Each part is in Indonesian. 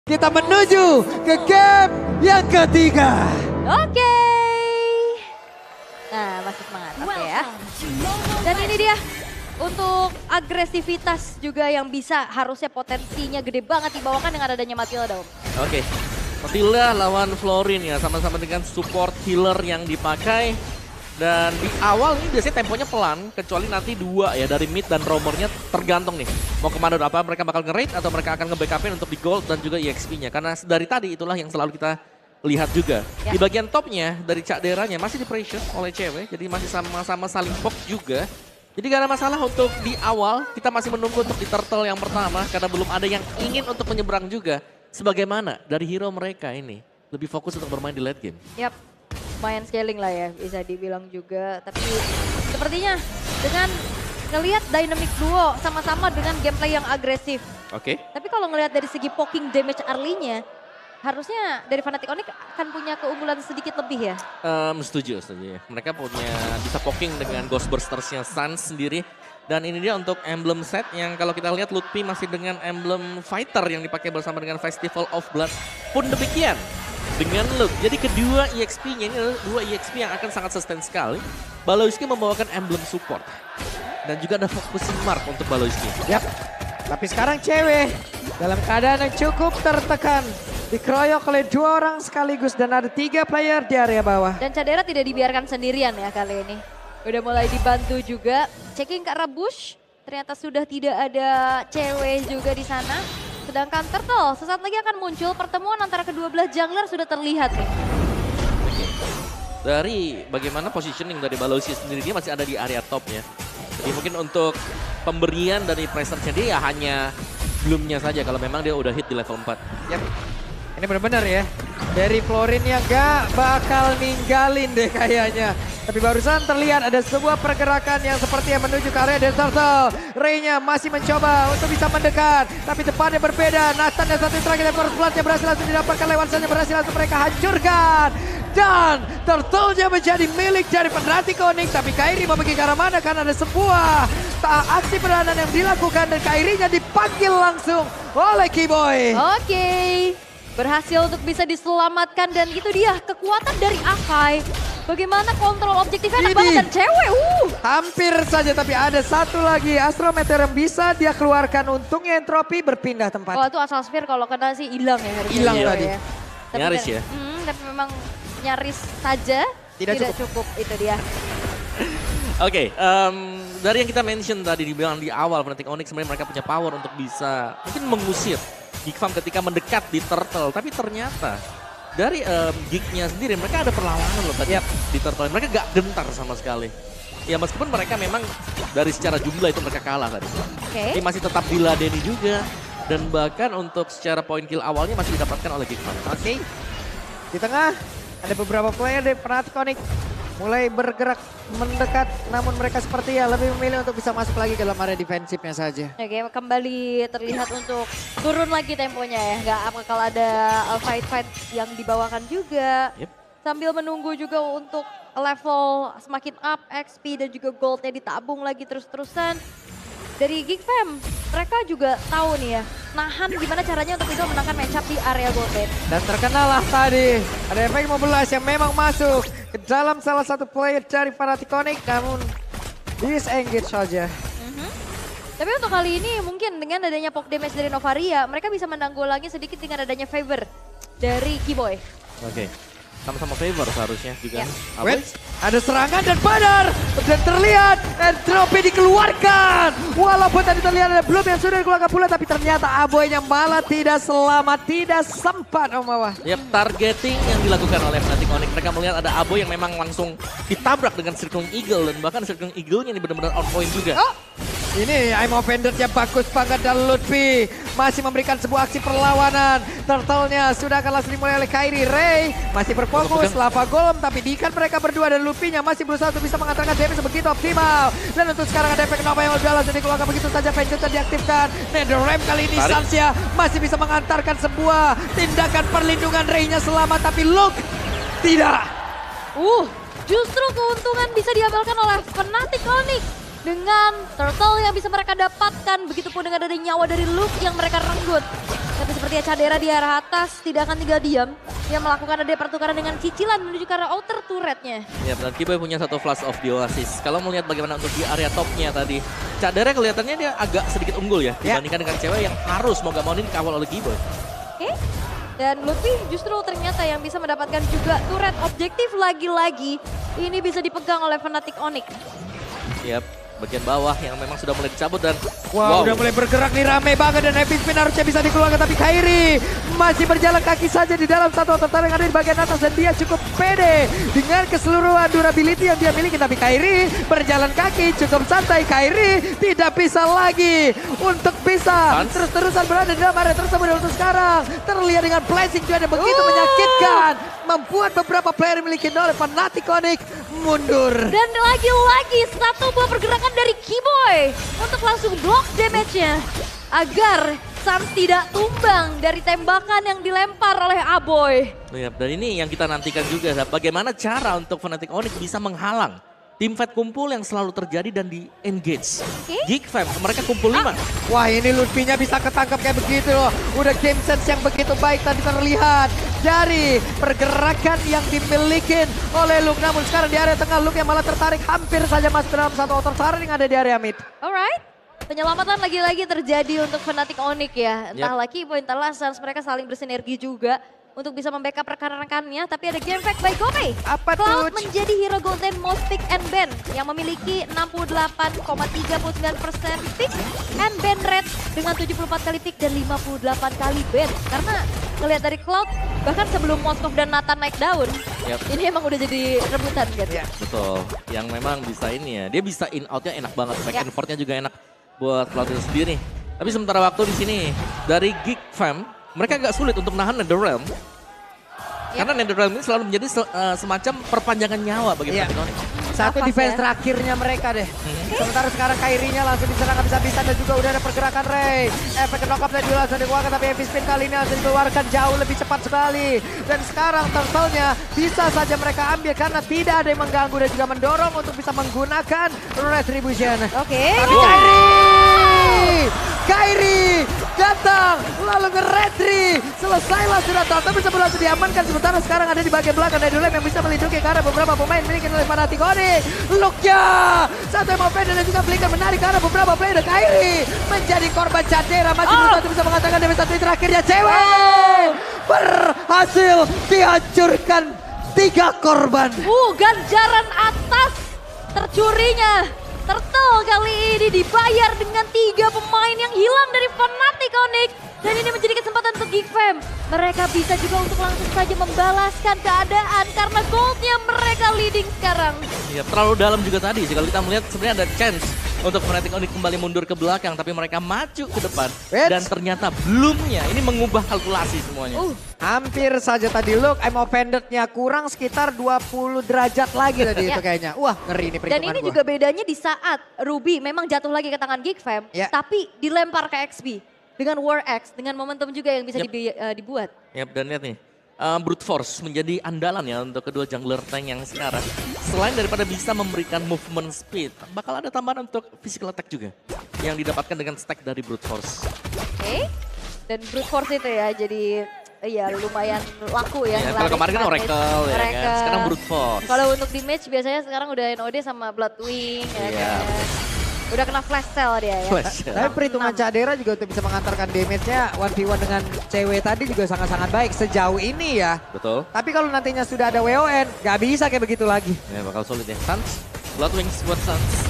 Kita menuju ke game yang ketiga. Oke. Nah, masih semangat. Oke ya. Dan ini dia. Untuk agresivitas juga yang bisa harusnya potensinya gede banget dibawakan dengan adanya Matilda. Oke. Matilda lawan Florin ya, sama-sama dengan support healer yang dipakai. Dan di awal ini biasanya temponya pelan, kecuali nanti dua ya dari mid dan roamernya tergantung nih. Mau kemana apa mereka bakal nge-raid atau mereka akan nge-backupin untuk di gold dan juga EXP-nya. Karena dari tadi itulah yang selalu kita lihat juga. Ya. Di bagian topnya dari Cak Deranya masih di pressure oleh cewek, jadi masih sama-sama saling pop juga. Jadi gak ada masalah untuk di awal, kita masih menunggu untuk di turtle yang pertama karena belum ada yang ingin untuk menyeberang juga. Sebagaimana dari hero mereka ini lebih fokus untuk bermain di late game. Yap, lumayan scaling lah ya bisa dibilang juga. Tapi sepertinya dengan ngelihat dynamic duo sama-sama dengan gameplay yang agresif. Oke. Tapi kalau ngelihat dari segi poking damage early-nya, harusnya dari Fnatic Onyx akan punya keunggulan sedikit lebih ya? Setuju ya. Mereka punya bisa poking dengan Ghost Bursters-nya Suns sendiri. Dan ini dia untuk emblem set yang kalau kita lihat Lutfi masih dengan emblem fighter yang dipakai bersama dengan Festival of Blood. Pun demikian dengan Luke. Jadi kedua EXP-nya ini adalah dua EXP yang akan sangat sustain sekali. Baloyski membawakan emblem support. Dan juga ada focusing mark untuk Baloyski. Yap, tapi sekarang cewek dalam keadaan yang cukup tertekan. Dikeroyok oleh dua orang sekaligus dan ada 3 player di area bawah. Dan Cadera tidak dibiarkan sendirian ya kali ini. Udah mulai dibantu juga. Checking ke arah bush. Ternyata sudah tidak ada cewek juga di sana. Sedangkan Turtle sesaat lagi akan muncul. Pertemuan antara kedua belah jungler sudah terlihat nih. Dari bagaimana positioning dari Baloyski sendiri, dia masih ada di area topnya. Jadi mungkin untuk pemberian dari presence-nya dia ya hanya belumnya saja kalau memang dia udah hit di level 4. Yap. Ini benar-benar ya, dari Florin yang gak bakal ninggalin deh kayaknya. Tapi barusan terlihat ada sebuah pergerakan yang seperti yang menuju ke area dari Turtle. Ray-nya masih mencoba untuk bisa mendekat, tapi depannya berbeda. Nathan dan satu terakhir dari First Blood-nya berhasil langsung didapatkan lewat saja, berhasil langsung mereka hancurkan. Dan Turtle-nya menjadi milik dari Fnatic Onyx, tapi Kairi mau pergi ke arah mana karena ada sebuah aksi peranan yang dilakukan dan Kairi-nya dipanggil langsung oleh Keyboy. Oke. Berhasil untuk bisa diselamatkan dan itu dia kekuatan dari Akai. Bagaimana kontrol objektifnya enak banget dan cewek. Hampir saja tapi ada satu lagi Astro Meteor yang bisa dia keluarkan. Untungnya Entropi berpindah tempat. Oh itu Asal Sphere kalau kena sih hilang ya harusnya. Hilang tadi. Ya. Tapi Nyaris ya. Tapi memang nyaris saja. Tidak cukup itu dia. Oke, dari yang kita mention tadi dibilang di awal Fnatic Onyx sebenarnya mereka punya power untuk bisa mungkin mengusir Geek Farm ketika mendekat di Turtle. Tapi ternyata dari Geek-nya sendiri mereka ada perlawanan loh tadi di Turtle. Mereka gak gentar sama sekali. Ya meskipun mereka memang dari secara jumlah itu mereka kalah tadi. Tapi masih tetap diladeni juga. Dan bahkan untuk secara point kill awalnya masih didapatkan oleh Geek Farm. Oke. Di tengah ada beberapa player dari Fnatic Onyx mulai bergerak mendekat, namun mereka seperti ya lebih memilih untuk bisa masuk lagi ke dalam area defensifnya saja. Oke, kembali terlihat untuk turun lagi temponya ya. Nggak bakal ada fight-fight yang dibawakan juga. Sambil menunggu juga untuk level semakin up, XP dan juga goldnya ditabung lagi terus-terusan. Dari Geek Fam, mereka juga tahu nih ya, nahan gimana caranya untuk bisa menangkan matchup di area gold lane. Dan terkenalah tadi, ada efek 15 yang memang masuk ke dalam salah satu player dari Fnatic Onyx, namun disengage saja. Tapi untuk kali ini mungkin dengan adanya poke damage dari Novaria, mereka bisa menanggulangi sedikit dengan adanya favor dari Keyboy. Oke. Sama-sama favor seharusnya juga. Wait, ada serangan dan benar. Dan terlihat Entropy dikeluarkan. Walaupun tadi terlihat ada Bloom yang sudah dikeluarkan pula. Tapi ternyata Aboynya malah tidak selamat. Tidak sempat Om Mawar. Targeting yang dilakukan oleh Fnatic Onyx. Mereka melihat ada Aboy yang memang langsung ditabrak dengan Circling Eagle. Dan bahkan Circling Eagle-nya ini benar-benar on point juga. Ini I'm offender-nya bagus banget dan Lutfi masih memberikan sebuah aksi perlawanan. Turtle-nya sudah akan langsung dimulai oleh Kairi. Ray masih berfokus, Lava Golem tapi diikat mereka berdua dan Lutfi-nya masih berusaha untuk bisa mengantarkan damage sebegitu optimal. Dan untuk sekarang ada efek Nova yang udah langsung dikeluarkan begitu saja. Vengeance diaktifkan. NetherRealm kali ini Sansia masih bisa mengantarkan sebuah tindakan perlindungan. Ray-nya selamat tapi Luke tidak. Justru keuntungan bisa diambilkan oleh Fnatic Onyx. Dengan turtle yang bisa mereka dapatkan, begitupun dengan ada nyawa dari Luke yang mereka renggut. Tapi sepertinya Cadera di arah atas tidak akan tinggal diam. Dia melakukan ada pertukaran dengan cicilan menuju ke arah outer turretnya. Ya, dan Kiboy punya satu flash of di Oasis. Kalau melihat bagaimana untuk di area topnya tadi, Cadera kelihatannya dia agak sedikit unggul ya, dibandingkan dengan cewek yang harus mau gak mau ini dikawal oleh Kiboy. Oke. Dan Lutfi justru ternyata yang bisa mendapatkan juga turret objektif lagi-lagi. Ini bisa dipegang oleh Fnatic Onyx. Yap, bagian bawah yang memang sudah mulai dicabut dan Wow, udah mulai bergerak nih, rame banget dan Happy Spin harusnya bisa dikeluarkan, tapi Kairi masih berjalan kaki saja di dalam satu tertarik yang ada di bagian atas dan dia cukup pede dengan keseluruhan durability yang dia miliki. Tapi Kairi berjalan kaki cukup santai, Kairi tidak bisa lagi untuk bisa terus-terusan berada di dalam area tersebut. Dan untuk sekarang terlihat dengan blessing juga yang begitu menyakitkan, membuat beberapa player yang dimiliki oleh Fnatic Onyx mundur. Dan lagi-lagi satu buah pergerakan dari Kiboy untuk langsung block damage-nya. Agar Sans tidak tumbang dari tembakan yang dilempar oleh Aboy. ya, dan ini yang kita nantikan juga, bagaimana cara untuk Fnatic Onyx bisa menghalang tim fight kumpul yang selalu terjadi dan di engage. Geek Fam, mereka kumpul 5. Wah, ini Lutfinya bisa ketangkap kayak begitu loh. Udah game sense yang begitu baik tadi terlihat dari pergerakan yang dimiliki oleh Luke. Namun sekarang di area tengah Luke yang malah tertarik hampir saja masuk dalam satu outer turret yang ada di area mid. Alright. Penyelamatan lagi-lagi terjadi untuk Fnatic Onyx ya. Entah lagi poin Sans, mereka saling bersinergi juga untuk bisa membackup rekan-rekannya. Tapi ada game fact by Gopay. Apa Cloud tuh? menjadi hero golden most pick and ban yang memiliki 68,39% pick and ban rate dengan 74 kali pick dan 58 kali ban. Karena ngelihat dari Cloud bahkan sebelum Moskov dan Nathan naik daun, ini emang udah jadi rebutan gitu. Betul, yang memang bisa ini ya, dia bisa in outnya enak banget, back and forth-nya juga enak buat Cloud itu sendiri. Tapi sementara waktu di sini dari Geek Fam, mereka agak sulit untuk nahan NetherRealm. Karena NetherRealm ini selalu menjadi semacam perpanjangan nyawa bagi Fnatic Onyx. Satu Nafas defense ya. terakhirnya mereka deh. Sementara sekarang Kairinya langsung diserang habis-habisan dan juga udah ada pergerakan Ray. Efek knock up tadi langsung dikeluarkan, tapi Heavy Spin kali ini langsung dikeluarkan jauh lebih cepat sekali. Dan sekarang turtle-nya bisa saja mereka ambil karena tidak ada yang mengganggu dan juga mendorong untuk bisa menggunakan Retribution. Oke. Tapi Kairi datang lalu nge-retri. Selesailah sudah turtle bisa langsung diamankan. Sementara sekarang ada di bagian belakang dari Dulem yang bisa melindungi karena beberapa pemain miliki oleh Fnatic Onyx. Look-nya satu yang offender dan juga Flicker menarik karena beberapa player Kairi menjadi korban Cadera. Masih belum satu bisa mengatakan dari satu terakhirnya cewek berhasil dihancurkan 3 korban. Ganjaran atas tercurinya Turtle kali ini dibayar dengan 3 pemain yang hilang dari Fnatic Onyx. Dan ini menjadi kesempatan untuk Geek Fam. Mereka bisa juga untuk langsung saja membalaskan keadaan karena goldnya mereka leading sekarang. Ya, terlalu dalam juga tadi. Kalau kita melihat sebenarnya ada chance untuk Fnatic Onyx kembali mundur ke belakang, tapi mereka maju ke depan. Dan ternyata belumnya ini mengubah kalkulasi semuanya. Hampir saja tadi look, I'm offended-nya kurang sekitar 20 derajat lagi tadi itu kayaknya. Wah, ngeri ini perhitungan Dan ini gua. juga bedanya di saat Ruby memang jatuh lagi ke tangan Geek Fam, tapi dilempar ke XP. Dengan War X, dengan momentum juga yang bisa dibuat. Dan lihat nih, Brute Force menjadi andalan ya untuk kedua jungler tank yang sekarang. Selain daripada bisa memberikan movement speed, bakal ada tambahan untuk physical attack juga. Yang didapatkan dengan stack dari Brute Force. Oke, dan Brute Force itu ya jadi lumayan laku ya. Kalau kemarin kan Oracle ya kan, sekarang Brute Force. Kalau untuk di match biasanya sekarang udah NOD sama Bloodwing ya kan. Udah kena flash sale dia ya. Tapi perhitungan Cadera juga untuk bisa mengantarkan damage-nya 1v1 dengan cewek tadi juga sangat-sangat baik sejauh ini ya. Betul. Tapi kalau nantinya sudah ada WON, gak bisa kayak begitu lagi. Ya bakal sulit ya. Sans, Bloodwing buat Sans.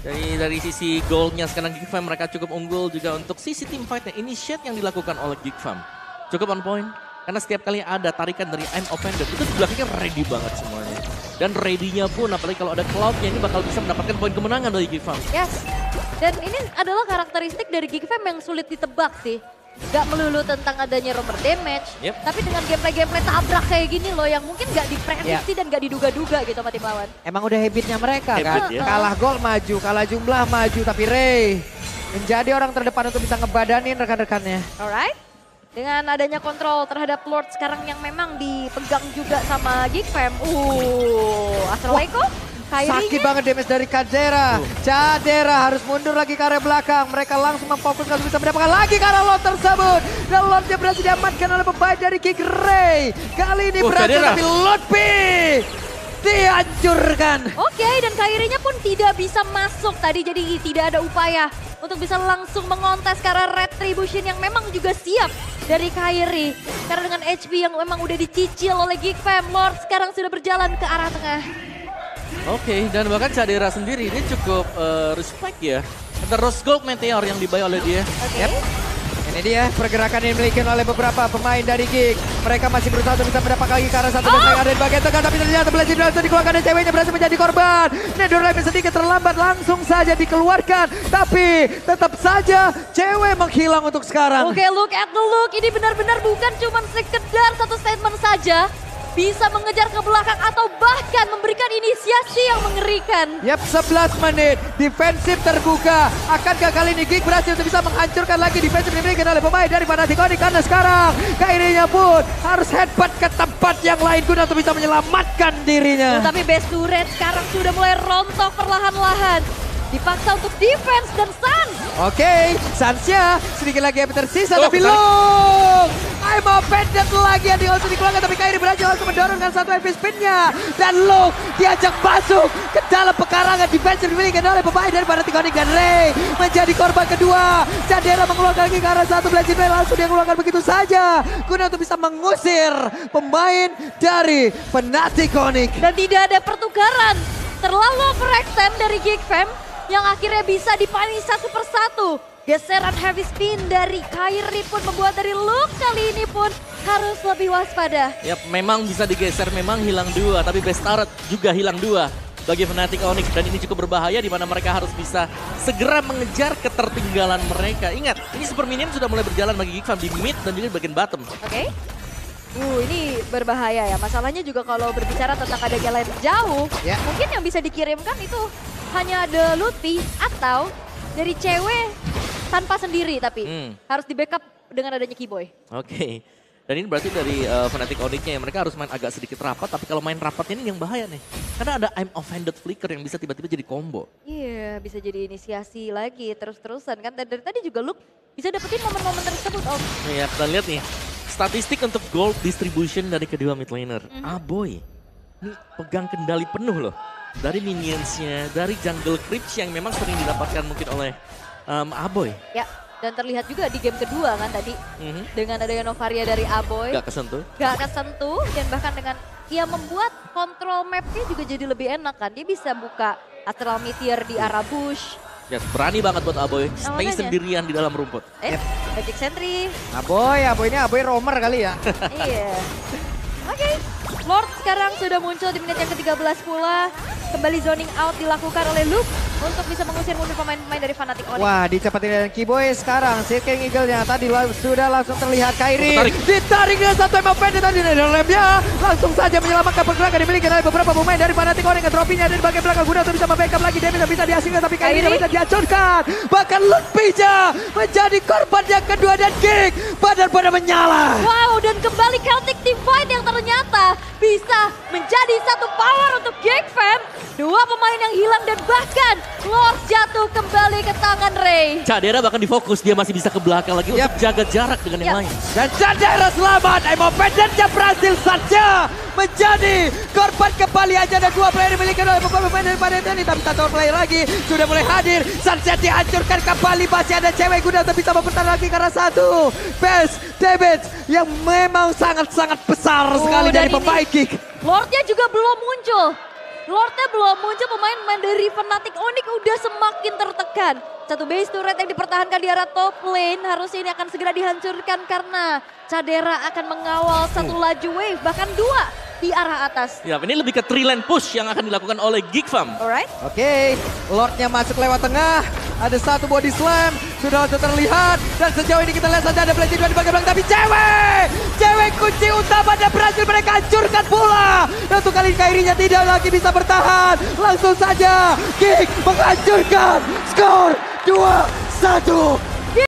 Dari sisi goldnya sekarang Geek Fam mereka cukup unggul juga untuk sisi team fight-nya. Initiate yang dilakukan oleh Geek Fam cukup on point. Karena setiap kali ada tarikan dari I'm Offended, itu di belakangnya ready banget semuanya. Dan ready-nya pun, apalagi kalau ada Cloud-nya, ini bakal bisa mendapatkan poin kemenangan dari Geek Fam. Yes, dan ini adalah karakteristik dari Geek Fam yang sulit ditebak sih. Gak melulu tentang adanya rover damage, tapi dengan gameplay-gameplay tabrak kayak gini loh yang mungkin gak diprediksi dan gak diduga-duga gitu sama tim lawan. Emang udah habitnya mereka kan, ya. kalah gol maju, kalah jumlah maju, tapi Ray menjadi orang terdepan untuk bisa ngebadanin rekan-rekannya. Alright. Dengan adanya kontrol terhadap Lord sekarang yang memang dipegang juga sama Geek Fam. Astral Echo Sakit banget damage dari Cadera. Cadera harus mundur lagi ke area belakang. Mereka langsung memfokuskan untuk bisa mendapatkan lagi ke arah Lord tersebut. Dan Lordnya berhasil diamankan oleh pemain dari King Ray. Kali ini berhasil Cadera. tapi Lord P dihancurkan. Oke, dan Kairinya pun tidak bisa masuk tadi, jadi tidak ada upaya untuk bisa langsung mengontes ke arah Retribution yang memang juga siap dari Kairi. Karena dengan HP yang memang udah dicicil oleh Geek Fam, Lord sekarang sudah berjalan ke arah tengah. Oke, dan bahkan Cadera sendiri dia cukup respect ya. Terus Gold Meteor yang dibayar oleh dia. Oke. Ini dia pergerakan yang dimiliki oleh beberapa pemain dari Geek. Mereka masih berusaha untuk bisa mendapatkan lagi ke arah satu yang ada di bagian tengah. Tapi ternyata Blazing Blast dikeluarkan dan ceweknya berhasil menjadi korban. Netherlands sedikit terlambat langsung saja dikeluarkan. Tapi tetap saja cewek menghilang untuk sekarang. Oke, look at the look. Ini benar-benar bukan cuma sekedar satu statement saja. Bisa mengejar ke belakang atau bahkan memberikan inisiasi yang mengerikan. Yap, 11 menit. Defensif terbuka. Akankah kali ini Geek berhasil untuk bisa menghancurkan lagi defensif yang dimiliki oleh pemain dari Fnatic Onyx. Karena sekarang Kairinya pun harus headbutt ke tempat yang lain guna untuk bisa menyelamatkan dirinya. Tapi base turret sekarang sudah mulai rontok perlahan-lahan. Dipaksa untuk defense dan Sun. Oke, Sansnya sedikit lagi yang tersisa. Oh, Tapi tarik. Long, I'm offended lagi yang langsung dikeluarkan. Tapi Kairi berhasil langsung mendorongkan satu heavy spin-nya. Dan Long diajak masuk ke dalam pekarangan defensif dimiliki oleh pemain dari Fnatic Onyx. Dan Ray menjadi korban kedua. Cadera mengeluarkan lagi ke arah satu Blazing Ray. Langsung dia keluarkan begitu saja. Guna untuk bisa mengusir pemain dari Fnatic Onyx. Dan tidak ada pertukaran. Terlalu overextend dari Geek Fam yang akhirnya bisa dipanish satu persatu. Geseran heavy spin dari Kairi pun membuat dari Luke kali ini pun harus lebih waspada. Yap, memang bisa digeser, memang hilang dua. Tapi best turret juga hilang dua bagi Fnatic Onyx. Dan ini cukup berbahaya di mana mereka harus bisa segera mengejar ketertinggalan mereka. Ingat, ini Super Minion sudah mulai berjalan bagi Geek Fam di mid dan juga di bagian bottom. Oke. Ini berbahaya ya. Masalahnya juga kalau berbicara tentang ada jalan jauh, Ya. mungkin yang bisa dikirimkan itu hanya ada Lutfi atau dari cewek tanpa sendiri, tapi harus di backup dengan adanya Keyboy. Oke. Dan ini berarti dari Fnatic Onyx-nya ya, mereka harus main agak sedikit rapat, tapi kalau main rapat ini yang bahaya nih. Karena ada I'm Offended Flicker yang bisa tiba-tiba jadi combo. Iya, bisa jadi inisiasi lagi terus-terusan kan. Dan dari tadi juga Luke bisa dapetin momen-momen tersebut, Om. Iya, kita lihat nih. Statistik untuk gold distribution dari kedua mid laner. Aboy, ini pegang kendali penuh loh. Dari minionsnya, dari jungle creeps yang memang sering didapatkan mungkin oleh Aboy. Ya, dan terlihat juga di game kedua kan tadi. Dengan adanya Novaria dari Aboy. Gak kesentuh. Gak kesentuh dan bahkan dengan dia membuat kontrol mapnya juga jadi lebih enak kan. Dia bisa buka Astral Meteor di arah bush. Ya, berani banget buat Aboy. Stay makanya. sendirian di dalam rumput. Magic Sentry. Aboy ini Aboy roamer kali ya. Iya. Oke. Lord sekarang sudah muncul di menit yang ke-13 pula. Kembali zoning out dilakukan oleh Luke untuk bisa mengusir mundur pemain-pemain dari Fnatic Onyx. Wah, dicepatin dengan Keyboy sekarang. King Eagle-nya tadi sudah langsung terlihat Kairi. Ditarik dengan satu MFN tadi dari lemnya. Langsung saja menyelamatkan pergerakan dimiliki oleh beberapa pemain dari Fnatic Onyx. Trofinya ada di bagian belakang guna untuk bisa membackup lagi. Damage bisa dihasilkan tapi Kairi bisa dihancurkan. Bahkan Lutfija menjadi korban yang kedua dan Geek benar-benar menyala. Wow, dan kembali Celtic Divide yang ternyata bisa menjadi satu power untuk Geek Fam. Dua pemain yang hilang dan bahkan Lord jatuh kembali ke tangan Ray. Cadera bahkan difokus, dia masih bisa ke belakang lagi untuk jaga jarak dengan yang lain. Dan Cadera selamat, Emopendennya berhasil saja menjadi korban kembali aja. Ada dua player dimiliki oleh pemain dari Fnatic ini. Tapi satu player lagi sudah mulai hadir. Sunset dihancurkan kembali, masih ada cewek guna untuk bisa mempertahankan lagi karena satu best damage yang memang sangat-sangat besar sekali dari pemain Geek. Lordnya juga belum muncul. Lordnya belum muncul, pemain-pemain dari Fnatic Onyx udah semakin tertekan. Satu base turret yang dipertahankan di arah top lane harusnya ini akan segera dihancurkan karena Cadera akan mengawal satu laju wave, bahkan dua di arah atas. Ya, ini lebih ke 3-lane push yang akan dilakukan oleh Geek Fam. Alright. Oke, Lordnya masuk lewat tengah. Ada satu body slam, sudah langsung terlihat. Dan sejauh ini kita lihat saja ada Blazing dua di bagian belakang. Tapi cewek kunci utama dan berhasil mereka hancurkan pula. Dan untuk kali ini Kairinya tidak lagi bisa bertahan. Langsung saja Geek menghancurkan skor 2-1.